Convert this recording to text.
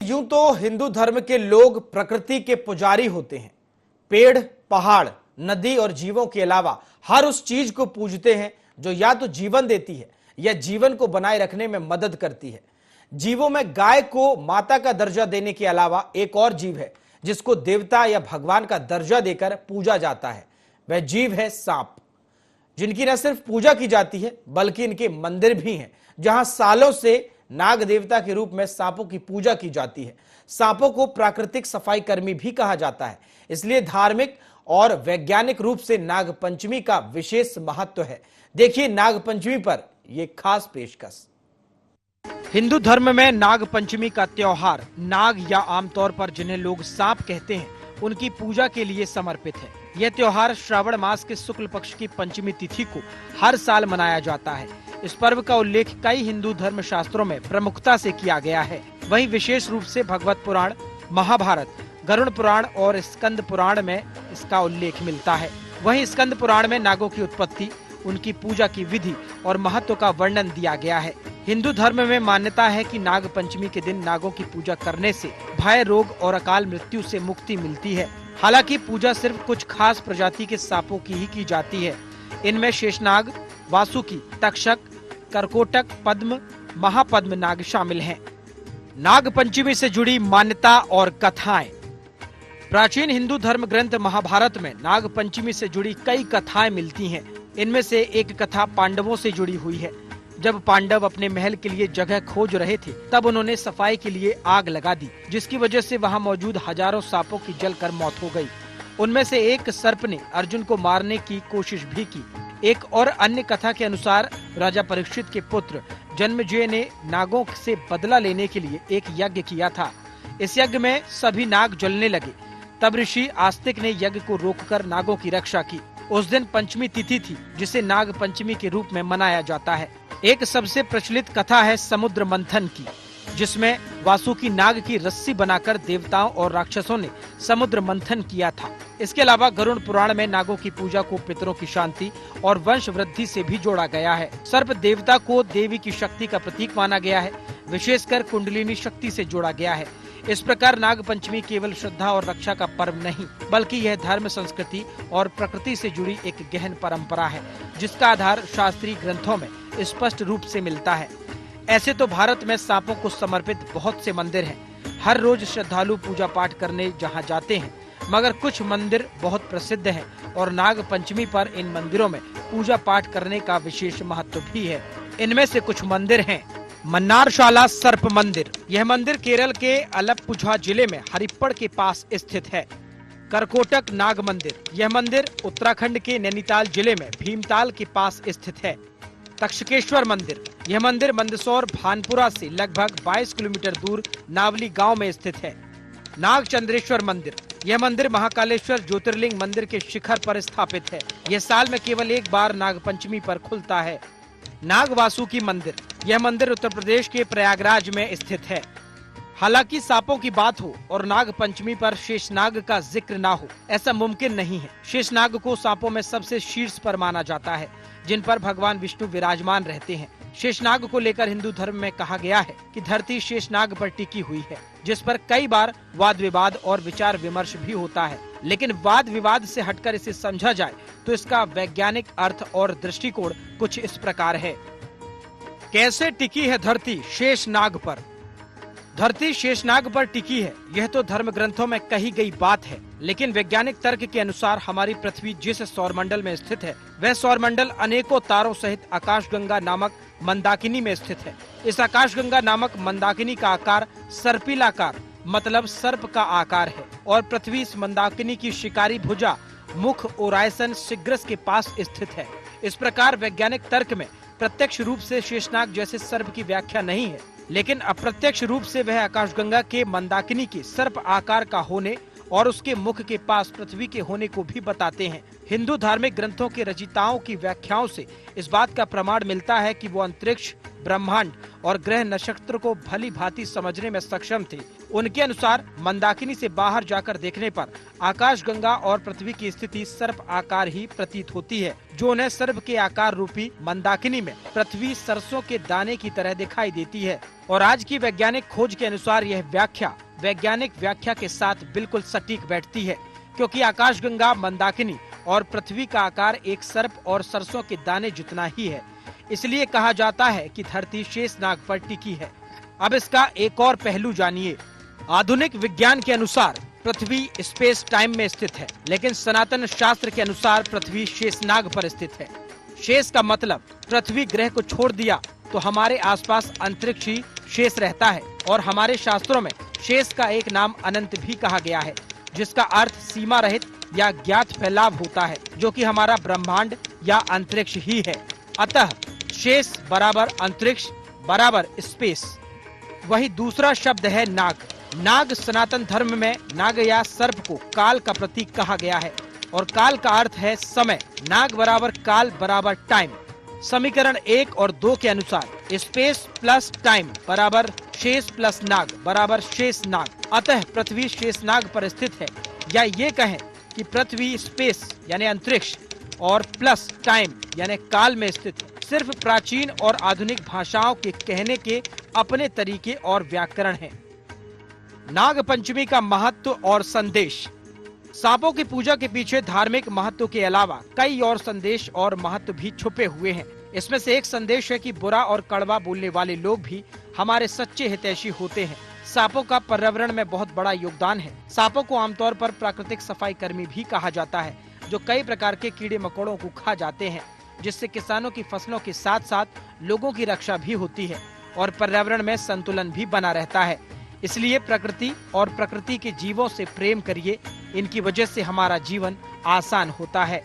यूं तो हिंदू धर्म के लोग प्रकृति के पुजारी होते हैं। पेड़, पहाड़, नदी और जीवों के अलावा हर उस चीज को पूजते हैं जो या तो जीवन देती है या जीवन को बनाए रखने में मदद करती है। जीवों में गाय को माता का दर्जा देने के अलावा एक और जीव है जिसको देवता या भगवान का दर्जा देकर पूजा जाता है। वह जीव है सांप, जिनकी न सिर्फ पूजा की जाती है बल्कि इनके मंदिर भी हैं जहां सालों से नाग देवता के रूप में सांपों की पूजा की जाती है। सांपों को प्राकृतिक सफाई कर्मी भी कहा जाता है, इसलिए धार्मिक और वैज्ञानिक रूप से नाग पंचमी का विशेष महत्व है। देखिए नाग पंचमी पर यह खास पेशकश। हिंदू धर्म में नाग पंचमी का त्योहार नाग या आमतौर पर जिन्हें लोग सांप कहते हैं उनकी पूजा के लिए समर्पित है। यह त्योहार श्रावण मास के शुक्ल पक्ष की पंचमी तिथि को हर साल मनाया जाता है। इस पर्व का उल्लेख कई हिंदू धर्म शास्त्रों में प्रमुखता से किया गया है। वहीं विशेष रूप से भगवत पुराण, महाभारत, गरुड़ पुराण और स्कंद पुराण में इसका उल्लेख मिलता है। वहीं स्कंद पुराण में नागों की उत्पत्ति, उनकी पूजा की विधि और महत्व का वर्णन दिया गया है। हिंदू धर्म में मान्यता है कि नाग पंचमी के दिन नागों की पूजा करने से भय, रोग और अकाल मृत्यु से मुक्ति मिलती है। हालांकि पूजा सिर्फ कुछ खास प्रजाति के सांपों की ही की जाती है। इनमें शेषनाग, वासुकी, तक्षक, करकोटक, पद्म, महापद्म नाग शामिल हैं। नाग पंचमी से जुड़ी मान्यता और कथाएं। प्राचीन हिंदू धर्म ग्रंथ महाभारत में नाग पंचमी से जुड़ी कई कथाएं मिलती हैं। इनमें से एक कथा पांडवों से जुड़ी हुई है। जब पांडव अपने महल के लिए जगह खोज रहे थे तब उन्होंने सफाई के लिए आग लगा दी, जिसकी वजह से वहां मौजूद हजारों सांपों की जलकर मौत हो गई। उनमें से एक सर्प ने अर्जुन को मारने की कोशिश भी की। एक और अन्य कथा के अनुसार राजा परीक्षित के पुत्र जन्मेजय ने नागों से बदला लेने के लिए एक यज्ञ किया था। इस यज्ञ में सभी नाग जलने लगे। तब ऋषि आस्तिक ने यज्ञ को रोककर नागों की रक्षा की। उस दिन पंचमी तिथि थी, जिसे नाग पंचमी के रूप में मनाया जाता है। एक सबसे प्रचलित कथा है समुद्र मंथन की, जिसमें वासुकी नाग की रस्सी बनाकर देवताओं और राक्षसों ने समुद्र मंथन किया था। इसके अलावा गरुड़ पुराण में नागों की पूजा को पितरों की शांति और वंश वृद्धि से भी जोड़ा गया है। सर्प देवता को देवी की शक्ति का प्रतीक माना गया है, विशेषकर कुंडलिनी शक्ति से जोड़ा गया है। इस प्रकार नाग पंचमी केवल श्रद्धा और रक्षा का पर्व नहीं, बल्कि यह धर्म, संस्कृति और प्रकृति से जुड़ी एक गहन परंपरा है, जिसका आधार शास्त्रीय ग्रंथों में स्पष्ट रूप से मिलता है। ऐसे तो भारत में सांपों को समर्पित बहुत से मंदिर हैं। हर रोज श्रद्धालु पूजा पाठ करने जहां जाते हैं, मगर कुछ मंदिर बहुत प्रसिद्ध हैं और नाग पंचमी पर इन मंदिरों में पूजा पाठ करने का विशेष महत्व भी है। इनमें से कुछ मंदिर हैं। मन्नारशाला सर्प मंदिर। यह मंदिर केरल के अलप्पुझा जिले में हरिप्पड़ के पास स्थित है। करकोटक नाग मंदिर। यह मंदिर उत्तराखंड के नैनीताल जिले में भीमताल के पास स्थित है। तक्षकेश्वर मंदिर। यह मंदिर मंदसौर भानपुरा से लगभग 22 किलोमीटर दूर नावली गांव में स्थित है। नागचंद्रेश्वर मंदिर। यह मंदिर महाकालेश्वर ज्योतिर्लिंग मंदिर के शिखर पर स्थापित है। यह साल में केवल एक बार नाग पंचमी पर खुलता है। नाग वासुकी मंदिर। यह मंदिर उत्तर प्रदेश के प्रयागराज में स्थित है। हालांकि सांपों की बात हो और नाग पंचमी पर शेषनाग का जिक्र ना हो, ऐसा मुमकिन नहीं है। शेषनाग को सांपों में सबसे शीर्ष पर माना जाता है, जिन पर भगवान विष्णु विराजमान रहते हैं। शेषनाग को लेकर हिंदू धर्म में कहा गया है कि धरती शेषनाग पर टिकी हुई है, जिस पर कई बार वाद विवाद और विचार विमर्श भी होता है। लेकिन वाद विवाद से हटकर इसे समझा जाए तो इसका वैज्ञानिक अर्थ और दृष्टिकोण कुछ इस प्रकार है। कैसे टिकी है धरती शेषनाग पर? धरती शेषनाग पर टिकी है, यह तो धर्म ग्रंथों में कही गई बात है, लेकिन वैज्ञानिक तर्क के अनुसार हमारी पृथ्वी जिस सौरमंडल में स्थित है, वह सौरमंडल अनेकों तारों सहित आकाशगंगा नामक मंदाकिनी में स्थित है। इस आकाशगंगा नामक मंदाकिनी का आकार सर्पिलाकार मतलब सर्प का आकार है और पृथ्वी इस मंदाकिनी की शिकारी भुजा मुख ओरायसन सिग्रस के पास स्थित है। इस प्रकार वैज्ञानिक तर्क में प्रत्यक्ष रूप से शेषनाग जैसे सर्प की व्याख्या नहीं है, लेकिन अप्रत्यक्ष रूप से वह आकाशगंगा के मंदाकिनी के सर्प आकार का होने और उसके मुख के पास पृथ्वी के होने को भी बताते हैं। हिंदू धार्मिक ग्रंथों के रचयिताओं की व्याख्याओं से इस बात का प्रमाण मिलता है कि वो अंतरिक्ष, ब्रह्मांड और ग्रह नक्षत्र को भली भांति समझने में सक्षम थे। उनके अनुसार मंदाकिनी से बाहर जाकर देखने पर आकाशगंगा और पृथ्वी की स्थिति सर्प आकार ही प्रतीत होती है, जो उन्हें सर्प के आकार रूपी मंदाकिनी में पृथ्वी सरसों के दाने की तरह दिखाई देती है। और आज की वैज्ञानिक खोज के अनुसार यह व्याख्या वैज्ञानिक व्याख्या के साथ बिल्कुल सटीक बैठती है, क्योंकि आकाशगंगा, मंदाकिनी और पृथ्वी का आकार एक सर्प और सरसों के दाने जितना ही है। इसलिए कहा जाता है कि धरती शेषनाग पर टिकी है। अब इसका एक और पहलू जानिए। आधुनिक विज्ञान के अनुसार पृथ्वी स्पेस टाइम में स्थित है, लेकिन सनातन शास्त्र के अनुसार पृथ्वी शेषनाग पर स्थित है। शेष का मतलब पृथ्वी ग्रह को छोड़ दिया तो हमारे आसपास अंतरिक्ष ही शेष रहता है। और हमारे शास्त्रों में शेष का एक नाम अनंत भी कहा गया है, जिसका अर्थ सीमा रहित या ज्ञात फैलाव होता है, जो कि हमारा ब्रह्मांड या अंतरिक्ष ही है। अतः शेष बराबर अंतरिक्ष बराबर स्पेस। वही दूसरा शब्द है नाग। नाग सनातन धर्म में नाग या सर्प को काल का प्रतीक कहा गया है, और काल का अर्थ है समय। नाग बराबर काल बराबर टाइम। समीकरण 1 और 2 के अनुसार स्पेस प्लस टाइम बराबर शेष प्लस नाग बराबर शेष नाग। अतः पृथ्वी शेषनाग पर स्थित है, या ये कहें कि पृथ्वी स्पेस यानी अंतरिक्ष और प्लस टाइम यानी काल में स्थित है। सिर्फ प्राचीन और आधुनिक भाषाओं के कहने के अपने तरीके और व्याकरण हैं। नाग पंचमी का महत्व और संदेश। सांपों की पूजा के पीछे धार्मिक महत्व के अलावा कई और संदेश और महत्व भी छुपे हुए हैं। इसमें से एक संदेश है कि बुरा और कड़वा बोलने वाले लोग भी हमारे सच्चे हितैषी होते हैं। सांपों का पर्यावरण में बहुत बड़ा योगदान है। सांपों को आमतौर पर प्राकृतिक सफाई कर्मी भी कहा जाता है, जो कई प्रकार के कीड़े मकोड़ों को खा जाते हैं, जिससे किसानों की फसलों के साथ साथ लोगों की रक्षा भी होती है और पर्यावरण में संतुलन भी बना रहता है। इसलिए प्रकृति और प्रकृति के जीवों से प्रेम करिए। इनकी वजह से हमारा जीवन आसान होता है।